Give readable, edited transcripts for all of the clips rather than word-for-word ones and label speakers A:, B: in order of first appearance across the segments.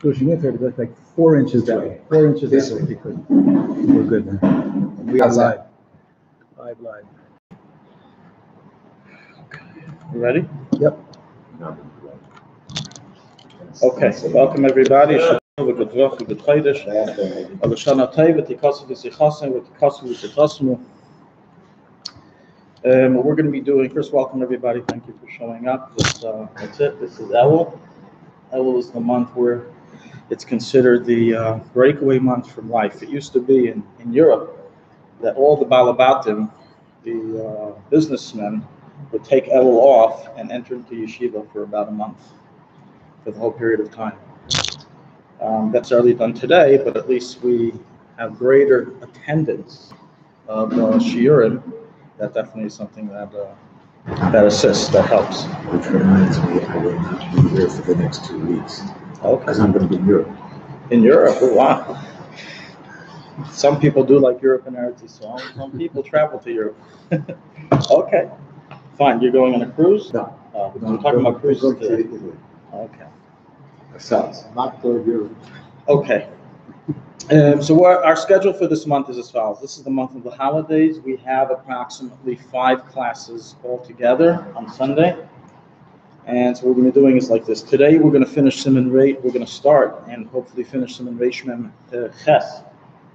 A: That's like 4 inches that way. 4 inches
B: This
A: that way.
B: way.
A: Because we're good then. We are
B: How's
A: live.
B: that?
A: Live.
C: You ready?
A: Yep.
C: Okay, welcome everybody. With what we're going to be doing, first, welcome everybody. Thank you for showing up. That's it. This is Elul. Elul is the month where it's considered the breakaway month from life. It used to be in Europe that all the Balabatim, the businessmen, would take Elul off and enter into yeshiva for about a month, for the whole period of time. That's already done today, but at least we have greater attendance of shiurim. That definitely is something that assists, that helps.
B: Which reminds me, I will not be here for the next 2 weeks.
C: Okay.
B: Because I'm going to be in Europe.
C: In Europe, oh, wow. Some people do like Europe and Eretz Yisrael. Some people travel to Europe. Okay, fine. You're going on a cruise?
B: No.
C: We're talking about cruises
B: going to
C: today.
B: Italy.
C: Okay.
B: Ourselves. Not to Europe.
C: Okay. So our schedule for this month is as follows. This is the month of the holidays. We have approximately 5 classes altogether on Sunday. And so what we're going to be doing is like this. Today we're going to finish Siman Resh. We're going to start and hopefully finish Siman Resh Mem Ches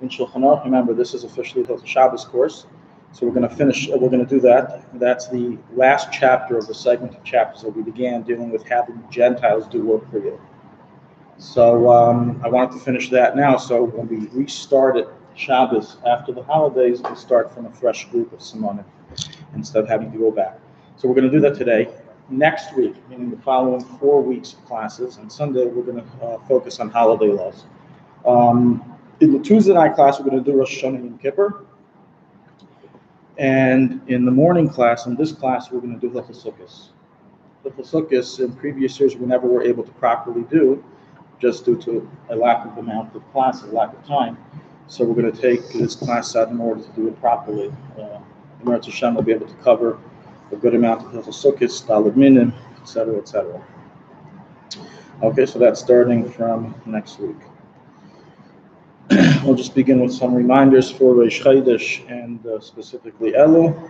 C: in Shulchan Aruch. Remember, this is officially the Shabbos course. So we're going to finish. We're going to do that. That's the last chapter of the segment of chapters that we began dealing with having Gentiles do work for you. So I wanted to finish that now. So when we restarted Shabbos after the holidays, we start from a fresh group of Simonim instead of having to go back. So we're going to do that today. Next week, meaning the following 4 weeks of classes, on Sunday we're going to focus on holiday laws. In the Tuesday night class, we're going to do Rosh Hashanah and Yom Kippur. And in the morning class, in this class, we're going to do Hilchos Sukkos. Hilchos Sukkos, in previous years, we never were able to properly do, just due to a lack of amount of classes, lack of time. So we're going to take this class out in order to do it properly. Eretz Hashem will be able to cover a good amount of Hilchos Sukkos, Daled Minim, etc., etc. Okay, so that's starting from next week. We'll just begin with some reminders for Rosh Chodesh and specifically Elul.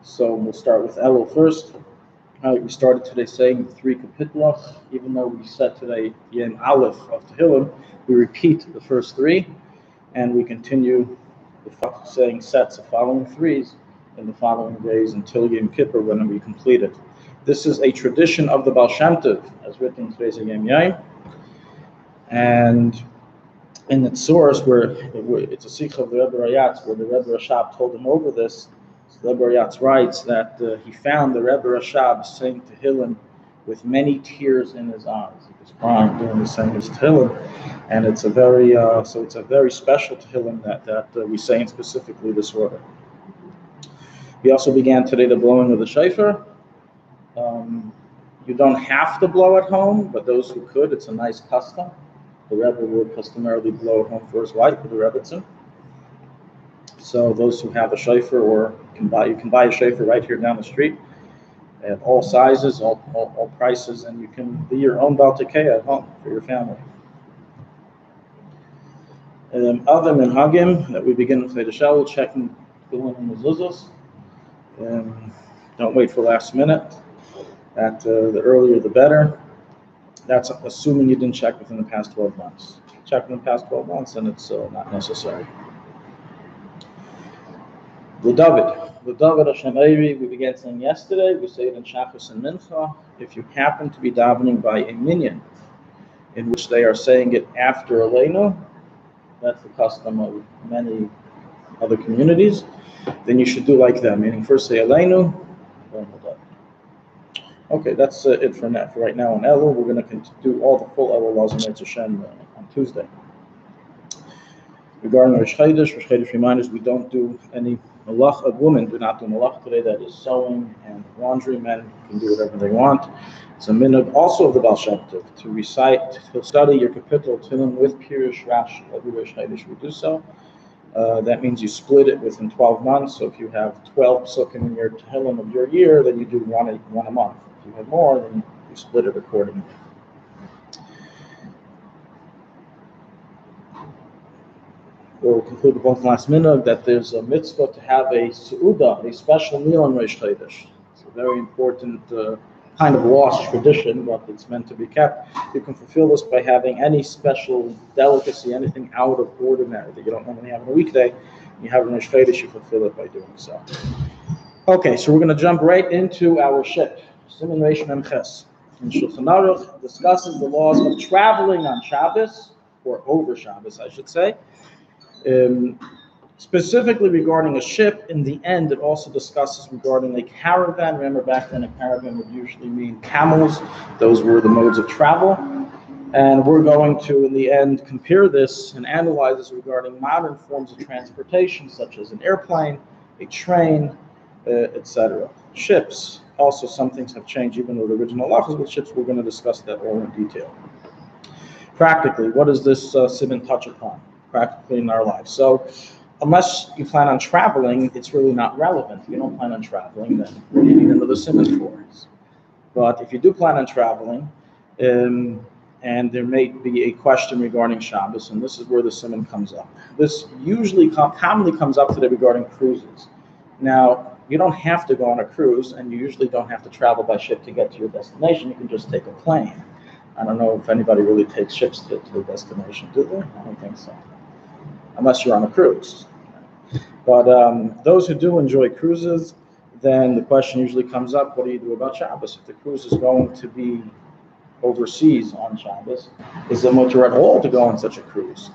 C: So we'll start with Elul first. We started today saying 3 kapitlos. Even though we said today Yom Aleph of Tehillim, we repeat the first 3, and we continue saying sets of following 3s in the following days until Yom Kippur when we complete it. This is a tradition of the Baal Shem Tov, as written in today's Yom Yom. And in its source, where it's a sikh of the Rebbe Rayatz, where the Rebbe Rashab told him over this, so the Rebbe Rayatz writes that he found the Rebbe Rashab saying Tehillim with many tears in his eyes. He was crying during the saying his Tehillim, and it's a very special Tehillim that we say in specifically this order. We also began today the blowing of the shofar. You don't have to blow at home, but those who could, it's a nice custom. The Rebbe would customarily blow at home for his wife, for the Rebbetzin. So those who have a shofar, or you can buy a shofar right here down the street. They have all sizes, all prices, and you can be your own Baal Tekeya at home for your family. Other than Hagim, that we begin with the Shawul, checking filling in the zuzos. Don't wait for last minute. The earlier the better. That's assuming you didn't check within the past 12 months. Check within the past 12 months, and it's not necessary. The David Hashem Eiri, we began saying yesterday, we say it in Shachos and Mincha. If you happen to be davening by a minyan, in which they are saying it after Aleinu, that's the custom of many other communities, then you should do like them, meaning first say Aleinu, then David. Okay, that's it for right now on Elul. We're going to do all the full Elul laws in Eretz Hashem on Tuesday. Regarding Rosh Chodesh reminders, we don't do any malach. Women do not do malach today. That is sewing and laundry. Men can do whatever they want. It's a minhag also of the Baal Shem Tov to recite, to study your kapitel Tehillim with Pirush Rashi. Every Rosh Chodesh we do so. That means you split it within 12 months. So if you have 12 psukim in your Tehillim of your year, then you do one a month. If you have more, then you split it accordingly. We'll conclude with one last minhag that there's a mitzvah to have a seuda, a special meal on Rosh Chodesh. It's a very important kind of lost tradition, but it's meant to be kept. You can fulfill this by having any special delicacy, anything out of ordinary that you don't normally have on a weekday. You have in Rosh Chodesh, you fulfill it by doing so. Okay, so we're going to jump right into our ship, Siman Reish Mem Ches. And Shulchan Aruch discusses the laws of traveling on Shabbos, or over Shabbos, I should say. Specifically regarding a ship, in the end, it also discusses regarding a caravan. Remember, back then, a caravan would usually mean camels. Those were the modes of travel. And we're going to, in the end, compare this and analyze this regarding modern forms of transportation, such as an airplane, a train, etc. Ships. Also, some things have changed, even with original halachas with ships. We're going to discuss that all in detail. Practically, what does this siman touch upon? Practically in our lives. So, unless you plan on traveling, it's really not relevant. If you don't plan on traveling, then what do you need another siman for? But if you do plan on traveling, and there may be a question regarding Shabbos, and this is where the siman comes up. This usually commonly comes up today regarding cruises. Now, you don't have to go on a cruise, and you usually don't have to travel by ship to get to your destination. You can just take a plane. I don't know if anybody really takes ships to get to their destination, do they? I don't think so. Unless you're on a cruise. But those who do enjoy cruises, then the question usually comes up, what do you do about Shabbos? If the cruise is going to be overseas on Shabbos, is it mutter at all to go on such a cruise?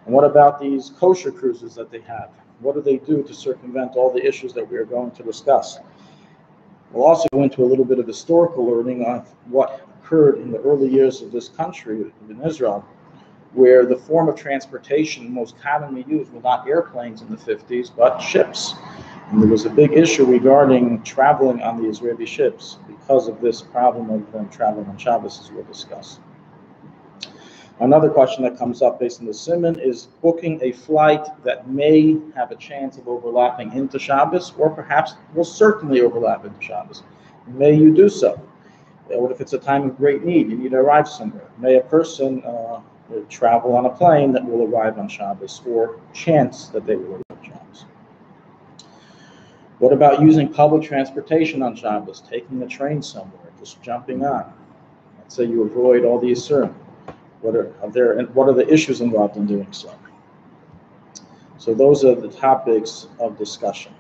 C: And what about these kosher cruises that they have? What do they do to circumvent all the issues that we are going to discuss? We'll also go into a little bit of historical learning on what occurred in the early years of this country, in Israel, where the form of transportation most commonly used were not airplanes in the 50s, but ships. And there was a big issue regarding traveling on the Israeli ships because of this problem of them traveling on Shabbos, as we'll discuss. Another question that comes up based on the siman is booking a flight that may have a chance of overlapping into Shabbos, or perhaps will certainly overlap into Shabbos. May you do so? What if it's a time of great need? You need to arrive somewhere. May a person travel on a plane that will arrive on Shabbos, or chance that they will arrive on Shabbos? What about using public transportation on Shabbos, taking the train somewhere, just jumping on? Let's say you avoid all the Isurim. What are the issues involved in doing so? So those are the topics of discussion.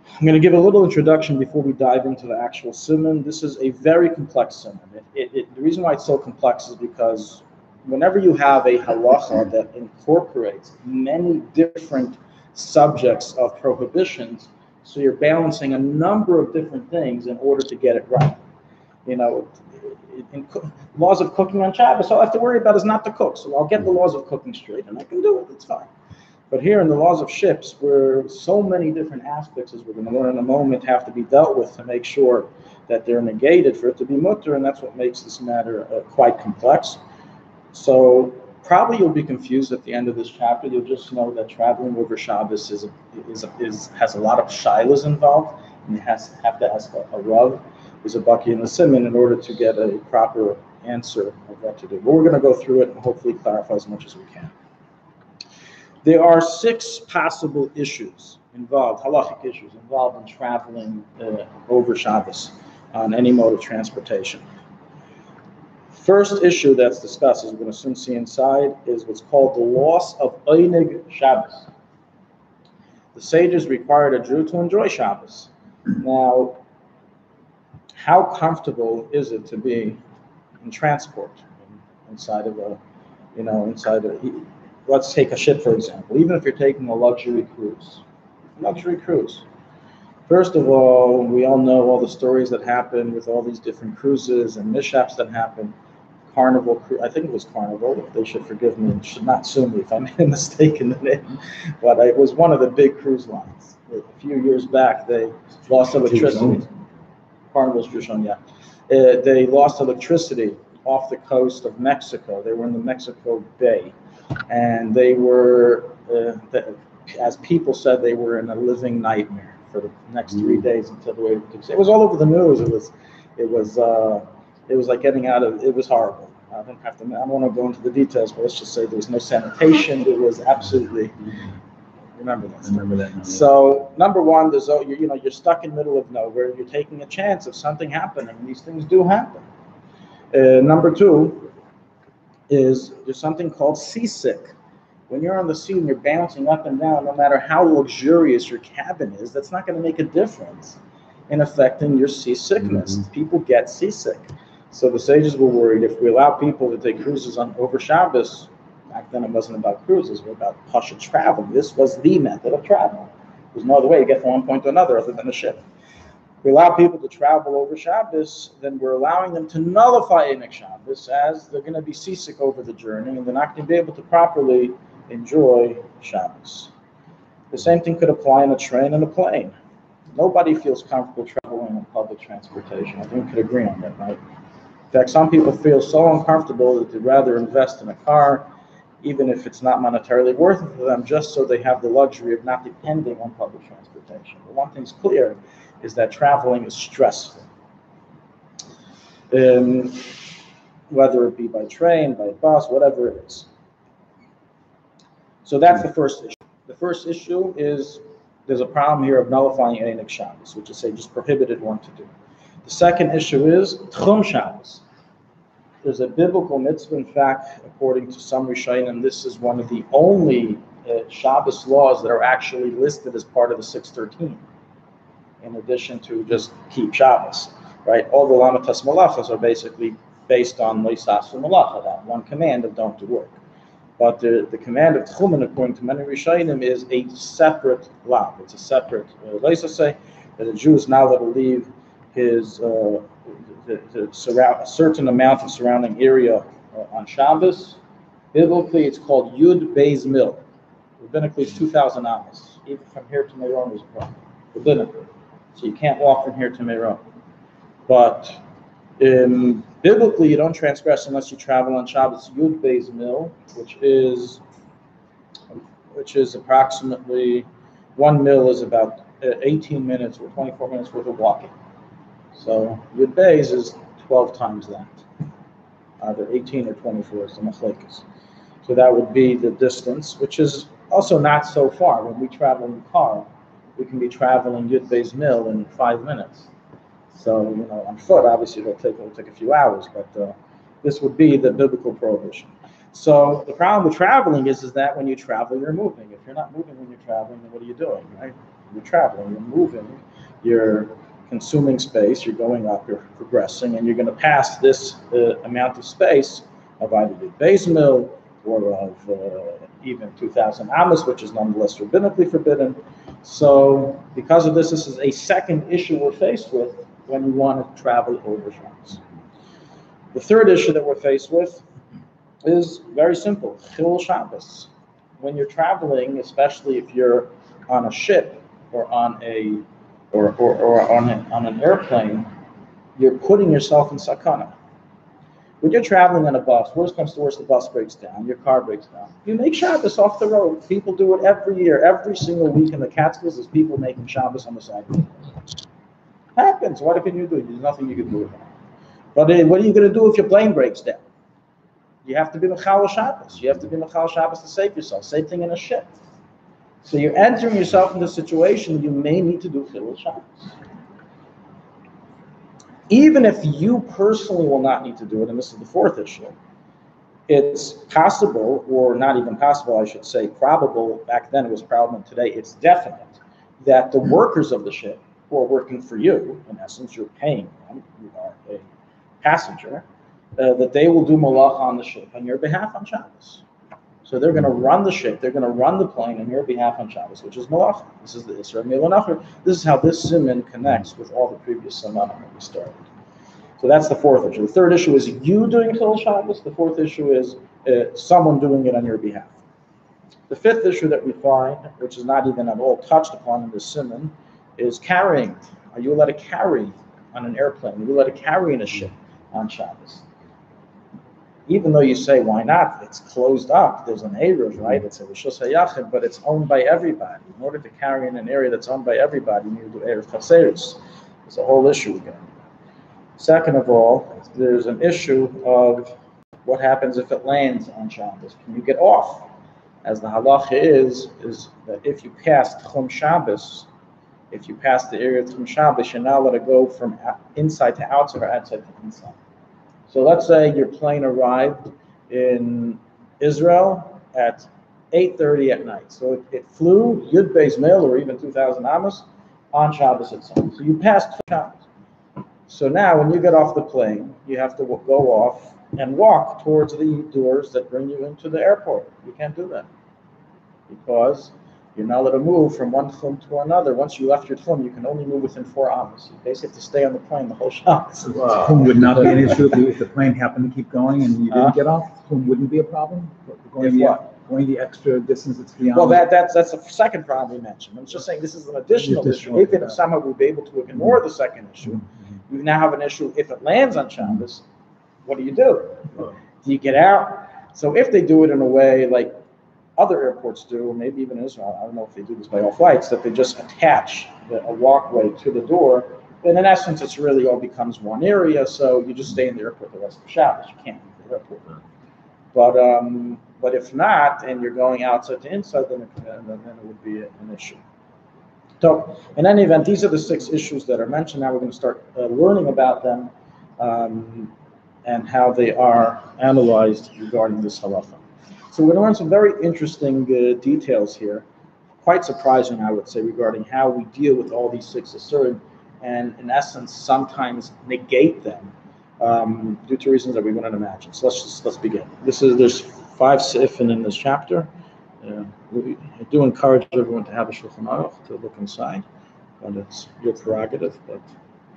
C: I'm going to give a little introduction before we dive into the actual siman. This is a very complex siman. The reason why it's so complex is because whenever you have a halacha that incorporates many different subjects of prohibitions, so you're balancing a number of different things in order to get it right. You know, in laws of cooking on Shabbos, all I have to worry about is not to cook. So I'll get the laws of cooking straight, and I can do it. It's fine. But here in the laws of ships, where so many different aspects, as we're going to learn in a moment, have to be dealt with to make sure that they're negated for it to be mutter, and that's what makes this matter quite complex. So probably you'll be confused at the end of this chapter. You'll just know that traveling over Shabbos has a lot of shilas involved, and you have to ask a rav, who's a baki in the siman, in order to get a proper answer of what to do. But we're going to go through it and hopefully clarify as much as we can. There are 6 possible issues involved, halachic issues involved in traveling over Shabbos on any mode of transportation. First issue that's discussed, as we're going to soon see inside, is what's called the loss of Einig Shabbos. The sages required a Jew to enjoy Shabbos. Now, how comfortable is it to be in transport inside of let's take a ship, for example, even if you're taking a luxury cruise. First of all, we all know all the stories that happen with all these different cruises and mishaps that happen. Carnival, I think it was Carnival, they should forgive me and should not sue me if I made a mistake in the name, but it was one of the big cruise lines. A few years back, they lost electricity. Carnival's Rishon, yeah. They lost electricity off the coast of Mexico. They were in the Mexico Bay. And they were, as people said, they were in a living nightmare for the next 3 days until the way it was all over the news. It was like getting out of. It was horrible. I don't want to go into the details, but let's just say there was no sanitation. It was absolutely, remember that.
A: Remember that now.
C: So number one, you're stuck in the middle of nowhere. You're taking a chance of something happening. These things do happen. Number two is there's something called seasick. When you're on the sea and you're bouncing up and down, no matter how luxurious your cabin is, that's not going to make a difference in affecting your seasickness.
A: Mhm.
C: People get seasick. So the sages were worried if we allow people to take cruises over Shabbos, back then it wasn't about cruises, it was about Pasha travel. This was the method of travel. There's no other way to get from one point to another other than a ship. If we allow people to travel over Shabbos, then we're allowing them to nullify Emek Shabbos, as they're going to be seasick over the journey and they're not going to be able to properly enjoy Shabbos. The same thing could apply in a train and a plane. Nobody feels comfortable traveling in public transportation. I think we could agree on that, right? In fact, some people feel so uncomfortable that they'd rather invest in a car, even if it's not monetarily worth it for them, just so they have the luxury of not depending on public transportation. But one thing's clear is that traveling is stressful. Whether it be by train, by bus, whatever it is. So that's the first issue. The first issue is there's a problem here of nullifying Enik Shabbos, which is say just prohibited one to do. The second issue is Tchum Shabbos. There's a biblical mitzvah, in fact, according to some Rishonim, this is one of the only Shabbos laws that are actually listed as part of the 613, in addition to just keep Shabbos, right? All the Lamatas Malachas are basically based on Leisasu Malacha, that one command of don't do work. But the command of Tchumen, according to many Rishonim, is a separate law. It's a separate say that a Jew is not allowed to leave his a certain amount of surrounding area on Shabbos. Biblically, it's called Yud Beis Mil. Rabbinically, it's 2,000 amas. Even from here to Meron is a problem. Rabbinically. So you can't walk from here to Meron. But biblically, you don't transgress unless you travel on Shabbos. Yud Beis Mil, which is approximately 1 mil is about 18 minutes or 24 minutes worth of walking. So Yud Beis is 12 times that, either 18 or 24 is the machlekes. So that would be the distance, which is also not so far. When we travel in the car, we can be traveling Yud Beis Mil in 5 minutes. So, on foot, obviously, it'll take a few hours, but this would be the biblical prohibition. So the problem with traveling is that when you travel, you're moving. If you're not moving when you're traveling, then what are you doing, right? You're traveling, you're moving, you're consuming space, you're going up, you're progressing, and you're going to pass this amount of space of either the Beis Mil or of even 2,000 amas, which is nonetheless rabbinically forbidden. So because of this is a second issue we're faced with when we want to travel over Shabbos. The third issue that we're faced with is very simple, Chil Shabbos. When you're traveling, especially if you're on a ship or on an airplane, you're putting yourself in sakana. When you're traveling on a bus, worst comes to worst, the bus breaks down, your car breaks down. You make Shabbos off the road. People do it every year. Every single week in the Catskills, there's people making Shabbos on the sidewalk. Happens. What can you do? There's nothing you can do about it. But what are you going to do if your plane breaks down? You have to be Mechal Shabbos. You have to be Mechal Shabbos to save yourself. Same thing in a ship. So you're entering yourself into a situation you may need to do Chilul Shabbos. Even if you personally will not need to do it, and this is the fourth issue, it's possible, or not even possible, I should say, probable, back then it was probable, today it's definite, that the workers of the ship who are working for you, in essence, you're paying them, you are a passenger, that they will do malach on the ship on your behalf on Shabbos. So they're going to run the ship, they're going to run the plane on your behalf on Shabbos, which is malach. This is the Isra Milanachar. This is how this siman connects with all the previous simanim that we started. So that's the fourth issue. The third issue is you doing Chil Shabbos. The fourth issue is someone doing it on your behalf. The fifth issue that we find, which is not even at all touched upon in this siman, is carrying. Are you allowed to carry on an airplane? Are you allowed to carry in a ship on Shabbos? Even though you say, why not? It's closed up. There's an Eruv, right? It's a Rishus HaYachid, but it's owned by everybody. In order to carry in an area that's owned by everybody, you need to do Eruv Chaseris. There's a whole issue again. Second of all, there's an issue of What happens if it lands on Shabbos? Can you get off? As the halacha is that if you pass Tchum Shabbos, if you pass the area of Tchum Shabbos, you're now let it go from inside to outside or outside to inside. So let's say your plane arrived in Israel at 8:30 at night. So it flew Yud Beis Mil or even 2,000 Amos on Shabbos itself. So you passed Shabbos. So now when you get off the plane, you have to go off and walk towards the doors that bring you into the airport. You can't do that because you're not allowed to move from one tchum to another. Once you left your tchum, you can only move within 4 hours. You basically have to stay on the plane the whole Shabbos.
A: Wow. Tchum would not be an issue if the plane happened to keep going and you didn't get off. Tchum wouldn't be a problem. Going the extra distance that's beyond.
C: Well, that's the second problem we mentioned. I'm just saying this is an additional issue. Even if somehow we'd be able to ignore the second issue, you now have an issue if it lands on Shabbos. What do? Do you get out? So if they do it in a way like other airports do, or maybe even Israel, I don't know if they do this by all flights, that they just attach a walkway to the door, then in essence it's really all becomes one area, so you just stay in the airport the rest of the Shabbos. You can't leave the airport. But if not, and you're going outside to inside, then it would be an issue. So in any event, these are the 6 issues that are mentioned. Now we're going to start learning about them and how they are analyzed regarding this halacha. So we're going to learn some very interesting details here, quite surprising, I would say, regarding how we deal with all these 6 asurim, and in essence, sometimes negate them due to reasons that we wouldn't imagine. So let's begin. There's 5 sifin in this chapter. We do encourage everyone to have a Shulchan Aruch to look inside, but it's your prerogative, but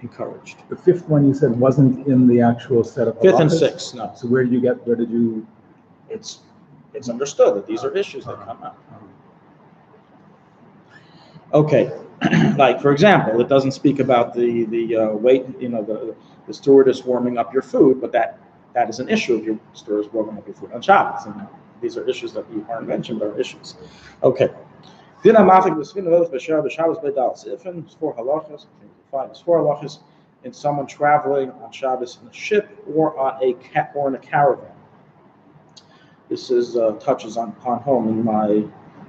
C: encouraged.
A: The 5th one you said wasn't in the actual set of
C: 5th and
A: halachas?
C: 6th, no.
A: So where did you?
C: It's understood that these are issues that come up. Okay, like for example, it doesn't speak about the weight, the stewardess warming up your food, but that is an issue if your stewardess warming up your food on Shabbos. And these are issues that you aren't mentioned, but are issues. Okay. Dina mafik b'sfina leilach b'shar b'Shabbos b'dal sifin. It's 4 halachas. It's 4 halachas in someone traveling on Shabbos in a ship or in a caravan. This is touches on home in my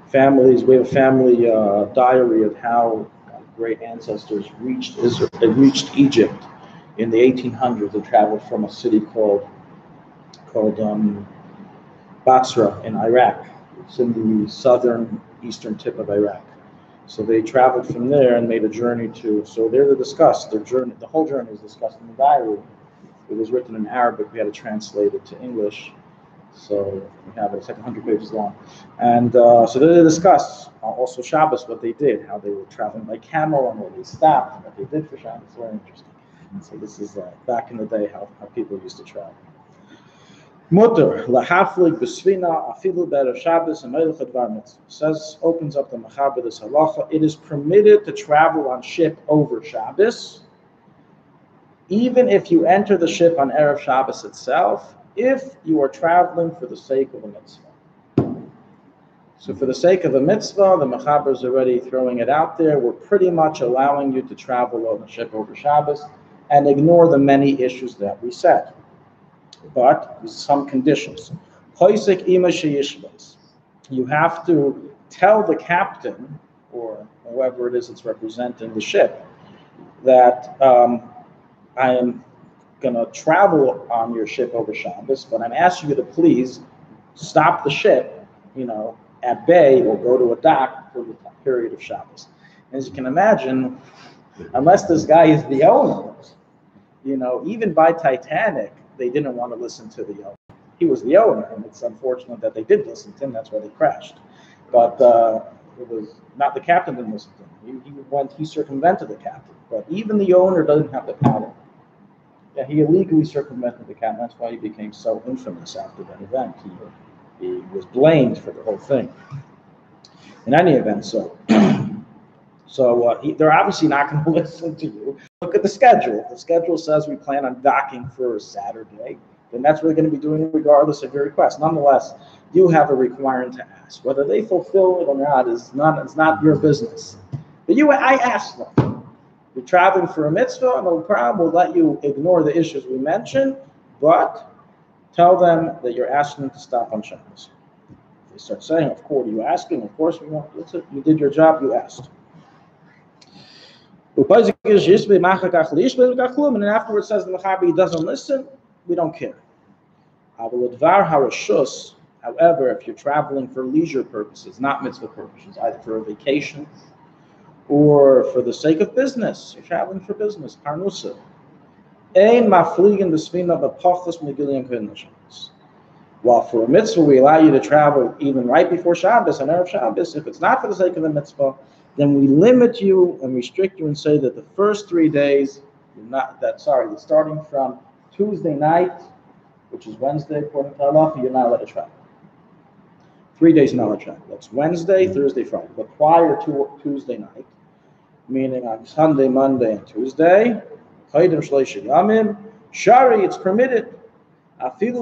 C: families. We have a family diary of how great ancestors reached Egypt in the 1800s. They traveled from a city called Basra in Iraq. It's in the southern eastern tip of Iraq. So they traveled from there and made a journey so there to discuss their journey. The whole journey is discussed in the diary. It was written in Arabic. We had to translate it to English. So we have it. It's like 100 pages long. And so they discuss also Shabbos, what they did, how they were traveling by camel and where they stopped, what they did for Shabbos. It's very interesting. And so this is back in the day how people used to travel. Mutter lahaflik b'sfina afilu b'erev Shabbos and meilach advar mitzvah. Opens up the mechaber this halacha. It is permitted to travel on ship over Shabbos, even if you enter the ship on erev Shabbos itself, if you are traveling for the sake of a mitzvah. So for the sake of a mitzvah, the mechaber is already throwing it out there. We're pretty much allowing you to travel on the ship over Shabbos and ignore the many issues that we said. But there's some conditions. You have to tell the captain, or whoever it is that's representing the ship, that I am going to travel on your ship over Shabbos, but I'm asking you to please stop the ship, at bay or go to a dock for the period of Shabbos. As you can imagine, unless this guy is the owner, even by Titanic, they didn't want to listen to the owner. He was the owner, and it's unfortunate that they did listen to him. That's why they crashed. But it was not the captain didn't listen to him. He circumvented the captain. But even the owner doesn't have the power. Yeah, he illegally circumvented the captain. That's why he became so infamous after that event. He was blamed for the whole thing. In any event, they're obviously not going to listen to you. Look at the schedule. If the schedule says we plan on docking for a Saturday, then that's what we're going to be doing regardless of your request. Nonetheless, you have a requirement to ask. Whether they fulfill it or not is not your business. But I asked them. You're traveling for a mitzvah, no problem. We'll let you ignore the issues we mentioned, but Tell them that you're asking them to stop on Shabbos. They start saying, of course, are you asking? Of course we want. That's it. You did your job, you asked. And then afterwards says the Mechaber, he doesn't listen, we don't care. However, if you're traveling for leisure purposes, not mitzvah purposes, either for a vacation or for the sake of business, you're traveling for business, parnusa. While for a mitzvah, we allow you to travel even right before Shabbos and Erev Shabbos. If it's not for the sake of the mitzvah, then we limit you and restrict you and say that the first 3 days, starting from Tuesday night, which is Wednesday, according to halacha, you're not allowed to travel. 3 days you're not allowed to travel. That's Wednesday, Thursday, Friday. But prior to Tuesday night, meaning on Sunday, Monday, and Tuesday, Shari, it's permitted. So here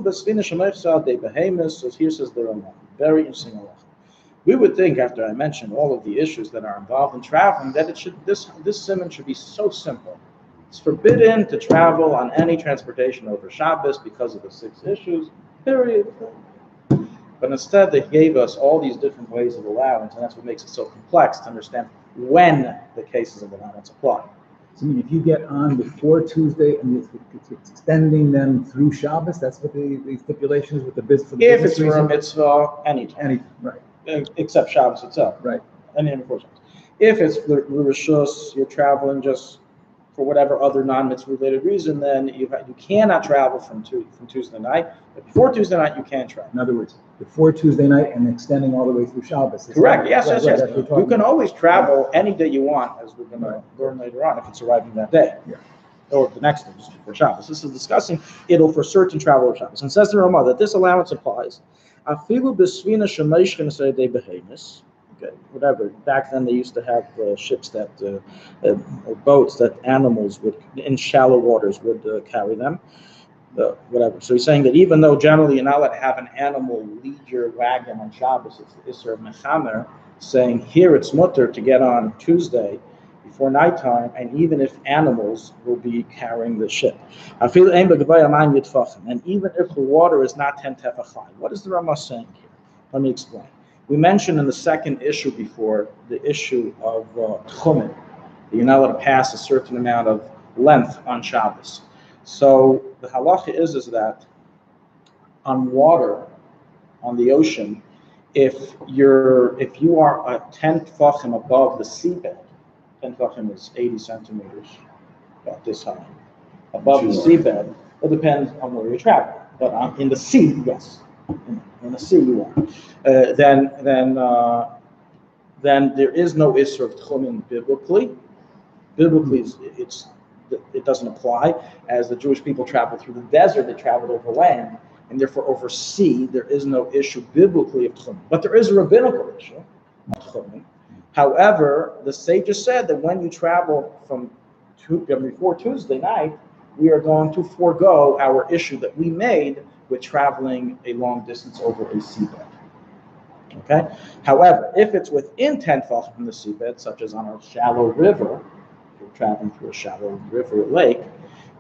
C: says the Ramah. Very interesting halacha. We would think, after I mentioned all of the issues that are involved in traveling, that this simon should be so simple. It's forbidden to travel on any transportation over Shabbos because of the 6 issues, period. But instead, they gave us all these different ways of allowance, and that's what makes it so complex to understand when the cases of allowance apply.
A: So if you get on before Tuesday and it's extending them through Shabbos, that's what the stipulation is with the business.
C: If it's for a mitzvah, anytime.
A: Right.
C: Except Shabbos itself.
A: Right.
C: And then before Shabbos. If it's the Rishus, you're traveling just for whatever other non-mitzvah related reason, then you cannot travel from Tuesday night. But before Tuesday night, you can travel.
A: In other words, before Tuesday night and extending all the way through Shabbos.
C: Correct. Yes. You can always travel any day you want, as we're going to learn later on, if it's arriving that day.
A: Yeah.
C: Or the next day, just before Shabbos. This is discussing it'll for certain travel of Shabbos. And says the Ramah that this allowance applies. Okay, whatever. Back then, they used to have ships that, or boats that animals would, in shallow waters, would carry them. Whatever. So he's saying that even though generally you're not allowed to have an animal lead your wagon on Shabbos, it's the Isser Mechamer, saying here it's mutter to get on Tuesday before nighttime, and even if animals will be carrying the ship. And even if the water is not 10 tefach high. What is the Ramah saying here? Let me explain. We mentioned in the second issue before the issue of tchumen. You're not allowed to pass a certain amount of length on Shabbos. So the halacha is that on water, on the ocean, if you are 10 tefachim above the seabed, 10 tefachim is 80 centimeters, about this high, above the seabed. It depends on where you travel, but in the sea, yes. In the sea, you are. Then there is no Isser of Tchumen biblically. Biblically, it doesn't apply. As the Jewish people traveled through the desert, they traveled over land, and therefore over sea, there is no issue biblically of Tchumen. But there is a rabbinical issue of Tchumen. However, the sages said that when you travel before Tuesday night, we are going to forego our issue that we made with traveling a long distance over a seabed. Okay? However, if it's within 10 tefachim from the seabed, such as on a shallow river, if you're traveling through a shallow river or lake,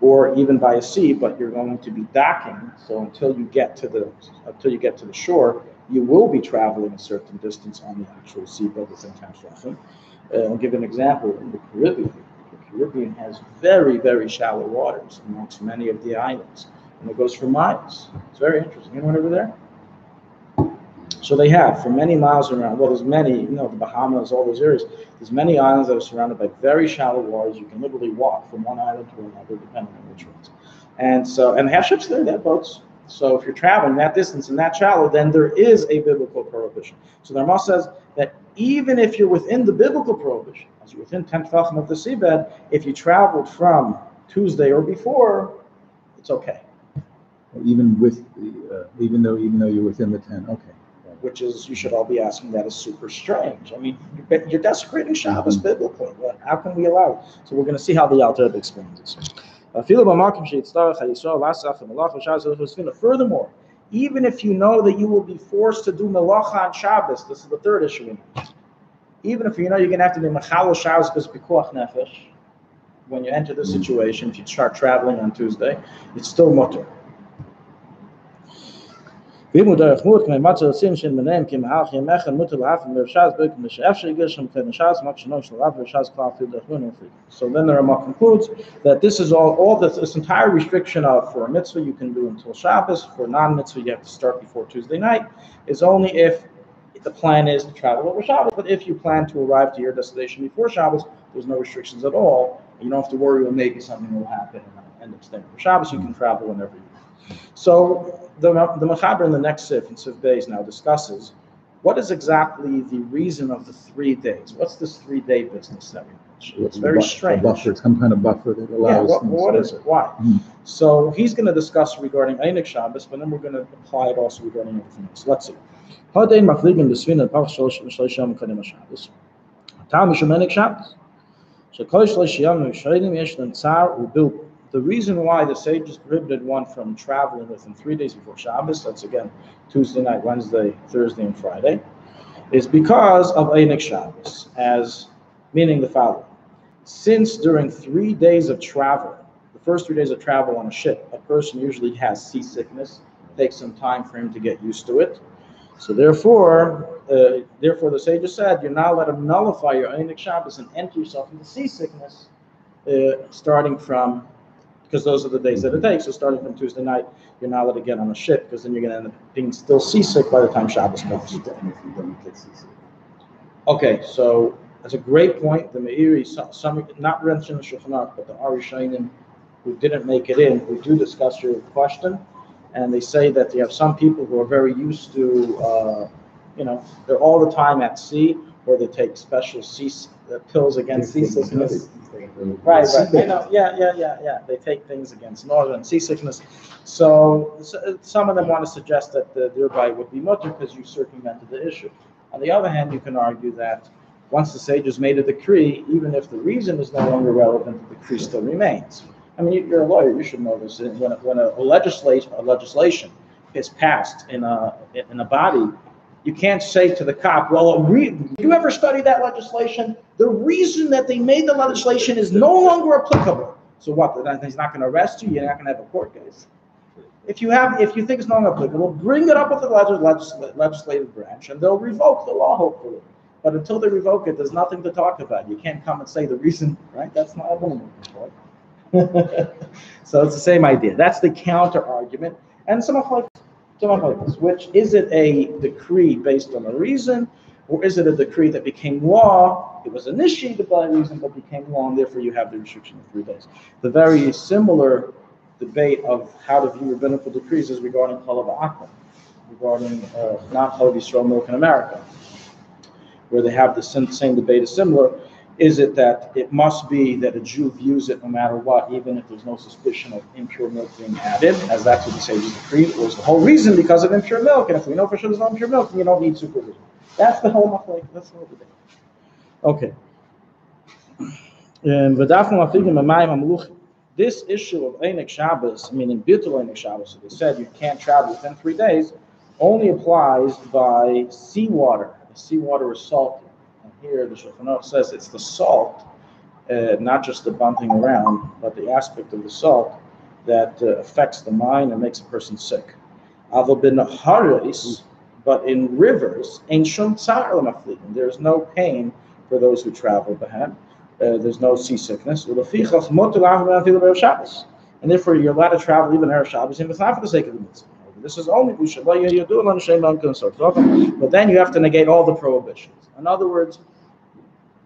C: or even by a sea, but you're going to be docking, so until you get to the shore, you will be traveling a certain distance on the actual seabed within 10 tefachim. I'll give an example. In the Caribbean, has very, very shallow waters amongst many of the islands. And it goes for miles. It's very interesting. Anyone over there? So they have, for many miles around, there's many, the Bahamas, all those areas, there's many islands that are surrounded by very shallow waters. You can literally walk from one island to another, depending on which ones. And they have ships there, they have boats. So if you're traveling that distance and that shallow, then there is a biblical prohibition. So the Ramah says that even if you're within the biblical prohibition, as you're within 10 tefachim of the seabed, if you traveled from Tuesday or before, it's okay.
A: Even though you're within the 10, okay.
C: Which is, you should all be asking, that is super strange. I mean, you're desecrating Shabbos biblically. How can we allow it? So we're going to see how the Alter Rebbe explains this. Furthermore, even if you know that you will be forced to do melacha on Shabbos, this is the third issue we mentioned. Even if you know you're going to have to do mechal Shabbos because pikuach nefesh, when you enter this situation, if you start traveling on Tuesday, it's still mutter. then the Rama concludes that this is all this entire restriction of for a mitzvah you can do until Shabbos, for a non-mitzvah you have to start before Tuesday night, is only if the plan is to travel over Shabbos. But if you plan to arrive to your destination before Shabbos, there's no restrictions at all. You don't have to worry, well, maybe something will happen and end up staying for Shabbos. You can travel whenever you want. So the Mechaber in the next Sif, in Sif Beis, now discusses what is exactly the reason of the 3 days. What's this 3-day business that we mentioned? It's very strange.
A: Buffer, some kind of buffer that allows.
C: What is it? Why?
A: Mm-hmm.
C: So he's going to discuss regarding Einik Shabbos, but then we're going to apply it also regarding everything else. Let's see. The reason why the sages prohibited one from traveling within 3 days before Shabbos, that's again Tuesday night, Wednesday, Thursday, and Friday, is because of Einik Shabbos, as meaning the following. Since during 3 days of travel, the first 3 days of travel on a ship, a person usually has seasickness, it takes some time for him to get used to it. So therefore the sages said, you're not allowed to nullify your Einik Shabbos and enter yourself into seasickness, starting from, because those are the days that it takes. So starting from Tuesday night, you're not allowed to get on a ship, because then you're going to end up being still seasick by the time Shabbos comes. Okay, so that's a great point. The Meiri, some not mentioned in the Shulchan Aruch, but the Arishonim who didn't make it in, who do discuss your question, and they say that you have some people who are very used to, they're all the time at sea, or they take special pills against seasickness. Right. I know. Yeah. They take things against northern seasickness. So some of them want to suggest that thereby would be mutter because you circumvented the issue. On the other hand, you can argue that once the sages made a decree, even if the reason is no longer relevant, the decree still remains. I mean, you're a lawyer. You should know this. When a legislation is passed in a body, you can't say to the cop, well, did you ever study that legislation? The reason that they made the legislation is no longer applicable. So what? He's not going to arrest you? You're not going to have a court case. If you think it's not applicable, bring it up with the legislative branch, and they'll revoke the law, hopefully. But until they revoke it, there's nothing to talk about. You can't come and say the reason, right? That's not what I'm looking for. So it's the same idea. That's the counter argument. And some of which is it a decree based on a reason, or is it a decree that became law? It was initiated by a reason, but became law, and therefore you have the restriction of 3 days. The very similar debate of how to view rabbinical decrees is regarding Chalav Akron, regarding not Chalav Yisrael milk in America, where they have the same debate is similar. Is it that it must be that a Jew views it no matter what, even if there's no suspicion of impure milk being added, as that's what the sages decreed, or is the whole reason because of impure milk? And if we know for sure there's no impure milk, then you don't need supervision. That's the whole that's the whole debate. Okay. This issue of Einik Shabbos, meaning Bitul Einik Shabbos, so they said you can't travel within 3 days, only applies by seawater. The seawater is salty. Here, the Shulchan Aruch says it's the salt, not just the bumping around, but the aspect of the salt that affects the mind and makes a person sick. But in rivers, there's no pain for those who travel behind. There's no seasickness. And therefore, you're allowed to travel even Erev Shabbos, and it's not for the sake of the mitzvah. This is only but then you have to negate all the prohibitions. In other words,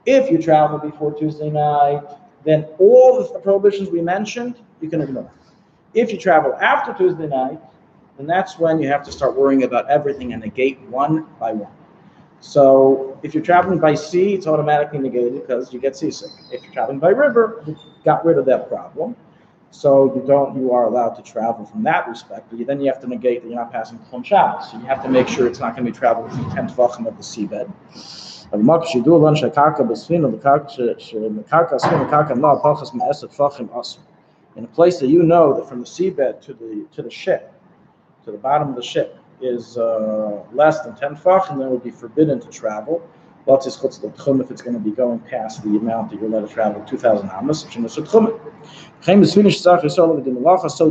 C: if you travel before Tuesday night, then all the prohibitions we mentioned, you can ignore. If you travel after Tuesday night, then that's when you have to start worrying about everything and negate one by one. So if you're traveling by sea, it's automatically negated because you get seasick. If you're traveling by river, you got rid of that problem. So you are allowed to travel from that respect, but then you have to negate that you're not passing Chon Shabbos. So you have to make sure it's not going to be traveled within 10 tvachim of the seabed. In a place that you know that from the seabed to the ship, to the bottom of the ship, is less than 10 tvachim, then it would be forbidden to travel. If it's going to be going past the amount that you're allowed to travel, 2,000 amas. So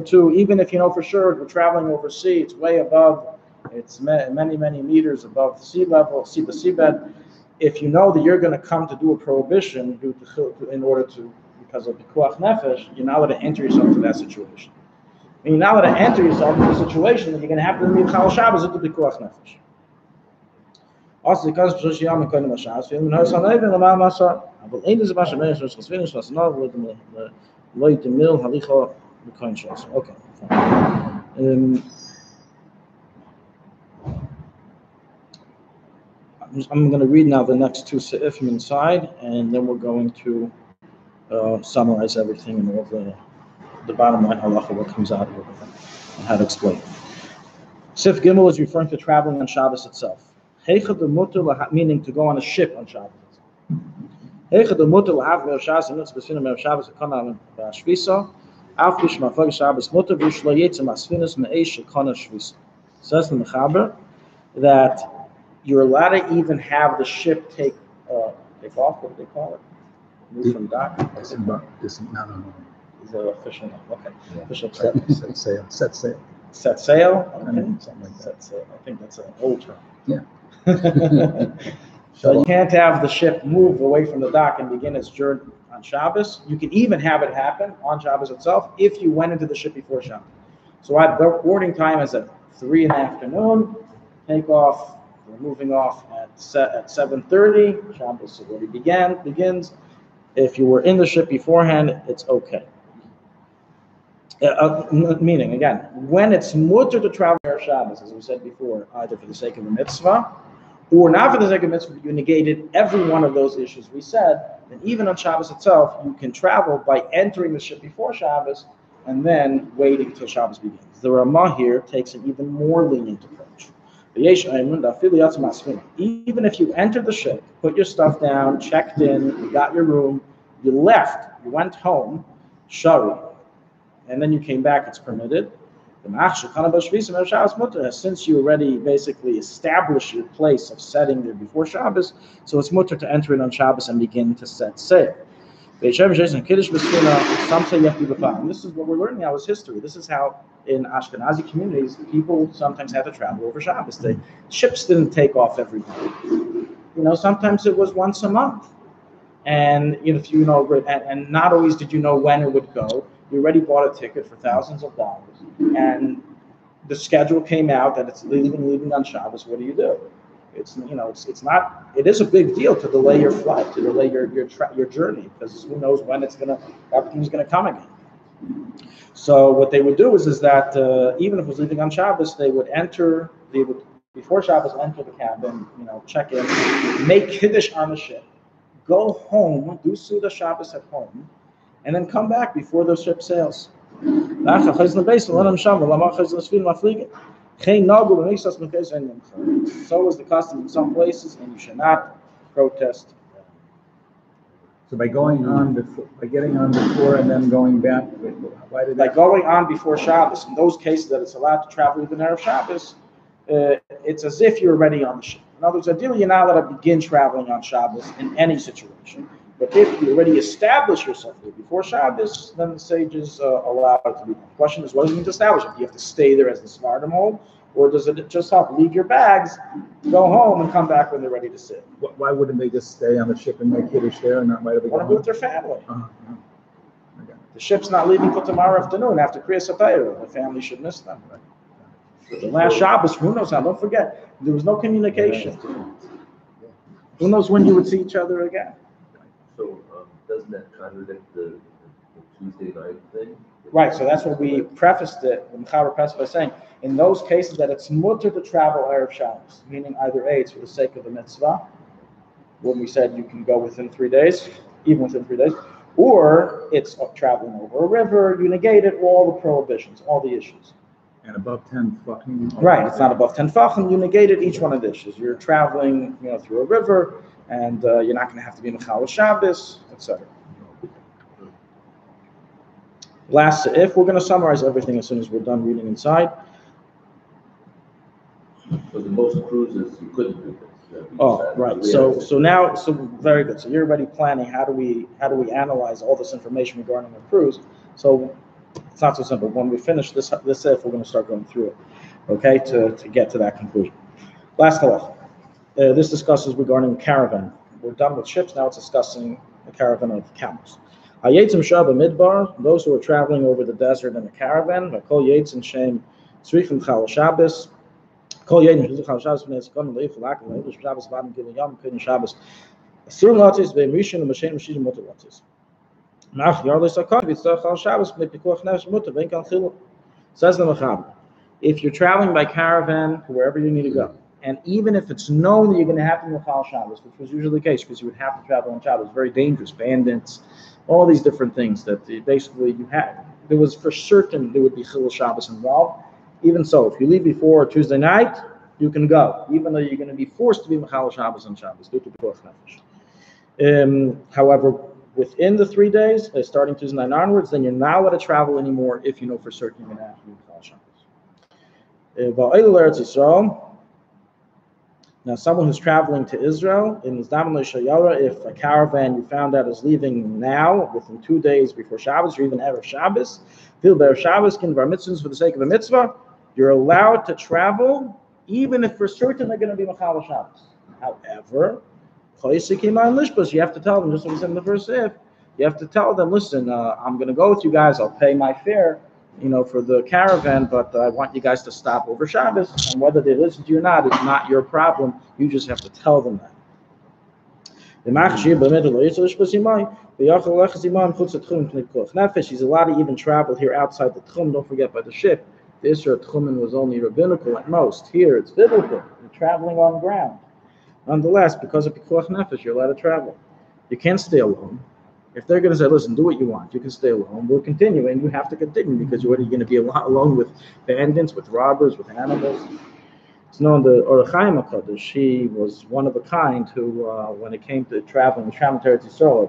C: too, even if you know for sure we're traveling overseas, it's way above It's many, many meters above sea level, the seabed. If you know that you're going to come to do a prohibition in order to, because of the pikuach nefesh, you're not allowed to enter yourself into that situation. When you're not allowed to enter yourself into a situation that you're going to have to leave Chal Shabbos into pikuach nefesh. Also, because of the Yom Kippur Shabbos, we know some even the Mal Masar. But ain't this about Shemesh was finished was not with the Loit the Mil Halicha the coin shows. Okay. I'm going to read now the next two seifim inside, and then we're going to summarize everything and all the bottom line halacha, what comes out of everything, and how to explain. Sif Gimel is referring to traveling on Shabbos itself. Meaning to go on a ship on Shabbos. Says the Mechaber that you're allowed to even have the ship take off. What do they call it? Move from dock.
A: No.
C: Is that official name? Okay.
A: Yeah.
C: Official
A: Set sail.
C: Set sail. Okay.
A: Something like that.
C: Set sail. I think that's an old term.
A: Yeah.
C: So you can't have the ship move away from the dock and begin its journey on Shabbos. You can even have it happen on Shabbos itself if you went into the ship before Shabbos. So the boarding time is at 3 in the afternoon. Take off. We're moving off at 7:30. Shabbos already begins. If you were in the ship beforehand, it's okay. Meaning, again, when it's mutter to travel Erev Shabbos, as we said before, either for the sake of a mitzvah or not for the sake of mitzvah, you negated every one of those issues we said, then even on Shabbos itself, you can travel by entering the ship before Shabbos and then waiting till Shabbos begins. The Ramah here takes an even more lenient approach. Even if you entered the ship, put your stuff down, checked in, you got your room, you left, you went home, shari, and then you came back, it's permitted. Since you already basically established your place of setting there before Shabbos, so it's mutter to enter it on Shabbos and begin to set sail. Some say you have to be b'fam. This is what we're learning now is history. This is how in Ashkenazi communities people sometimes had to travel over Shabbos. The ships didn't take off every day. Sometimes it was once a month, and if and not always did you know when it would go. You already bought a ticket for thousands of dollars, and the schedule came out that it's leaving on Shabbos. What do you do? It's not. It is a big deal to delay your flight, to delay your journey, because who knows when everything's gonna come again. So what they would do is that even if it was leaving on Shabbos, they would before Shabbos enter the cabin, check in, make kiddush on the ship, go home, do Suda Shabbos at home, and then come back before the ship sails. So is the custom in some places, and you should not protest.
A: So by getting on before and then going back, why did that?
C: Going on before Shabbos, in those cases that it's allowed to travel even Erev Shabbos, it's as if you're already on the ship. In other words, ideally you're not allowed to begin traveling on Shabbos in any situation. But if you already establish yourself there before Shabbos, then the sages allow it to be. The question is, what does it mean to establish it? Do you have to stay there as the Smartim hold? Or does it just help? Leave your bags, go home, and come back when they're ready to sit.
A: Why wouldn't they just stay on the ship and make kiddush there and not right away?
C: Want to be with their family.
A: Okay.
C: The ship's not leaving till tomorrow afternoon after Kriyas HaTorah. The family should miss them. The last Shabbos, who knows how? Don't forget, there was no communication. Who knows when you would see each other again?
B: So doesn't that contradict the Tuesday night thing?
C: Right, so that's what we prefaced it, the Mechaber prefaced by saying, in those cases that it's mutter to travel Erev Shabbos, meaning either A, it's for the sake of the mitzvah, when we said you can go within 3 days, even within 3 days, or it's traveling over a river, you negated all the prohibitions, all the issues.
A: And above 10 fucking.
C: Right, it's not above 10 fachim, you negated each one of the issues. You're traveling, through a river, and you're not going to have to be in the Chal Shabbos, etc. Last, if we're going to summarize everything as soon as we're done reading inside.
B: So the most cruises you couldn't do this.
C: Oh, right. So very good. So you're already planning how do we analyze all this information regarding the cruise. So it's not so simple. When we finish this if we're going to start going through it. okay, to get to that conclusion. Last halach. This discusses regarding caravan. We're done with ships, now it's discussing a caravan of camels. Hayetzim Shaba Midbar, those who are traveling over the desert in a caravan, Kol Yetzim Shem Tzrichim Chal Shabbos, Kol Yetzim Chal Shabbos, Bnei Zikon, Leif Lak, Leif Shabbos, Vadim Giving Yom, Kedin Shabbos, Asir Latis, Ve'mishin, Mashen, Mashim, Mutter Latis. Nach Yarlis Akon, Vitzach Chal Shabbos, Bnei Pikuach Nefesh Mutter, Vein Kan Chil. Says the Mechaber, if you're traveling by caravan to wherever you need to go, and even if it's known that you're going to have to do Chal Shabbos, which was usually the case because you would have to travel on Shabbos, very dangerous, bandits, all these different things that basically you had. There was for certain there would be Chil Shabbos involved. Even so, if you leave before Tuesday night, you can go, even though you're going to be forced to be Chal Shabbos on Shabbos due to Pikuach Nefesh. However, within the 3 days, starting Tuesday night onwards, then you're not allowed to travel anymore if you know for certain you're going to have to do Chal Shabbos. Now, someone who's traveling to Israel, in Zdaman Shayara, if a caravan you found out is leaving now, within 2 days before Shabbos, or even Erev Shabbos, Fil Be'er Shabbos, Kin Bar Mitzvahs for the sake of a mitzvah, you're allowed to travel, even if for certain they're going to be Machal Shabbos. However, you have to tell them, just like we said in the first if, you have to tell them, listen, I'm going to go with you guys, I'll pay my fare, for the caravan, but I want you guys to stop over Shabbos, and whether they listen to you or not is not your problem. You just have to tell them that. He's allowed to even travel here outside the Tchum. Don't forget, by the ship, the Isra Tchumen was only rabbinical at most. Here, it's biblical. You're traveling on ground. Nonetheless, because of Pikuach Nefesh, you're allowed to travel. You can't stay alone. If they're going to say, listen, do what you want, you can stay alone, we'll continue, and you have to continue because you're already going to be alone with bandits, with robbers, with animals. It's known the Or HaChaim HaKadosh, he was one of a kind who, when it came to traveling to Eretz Yisrael,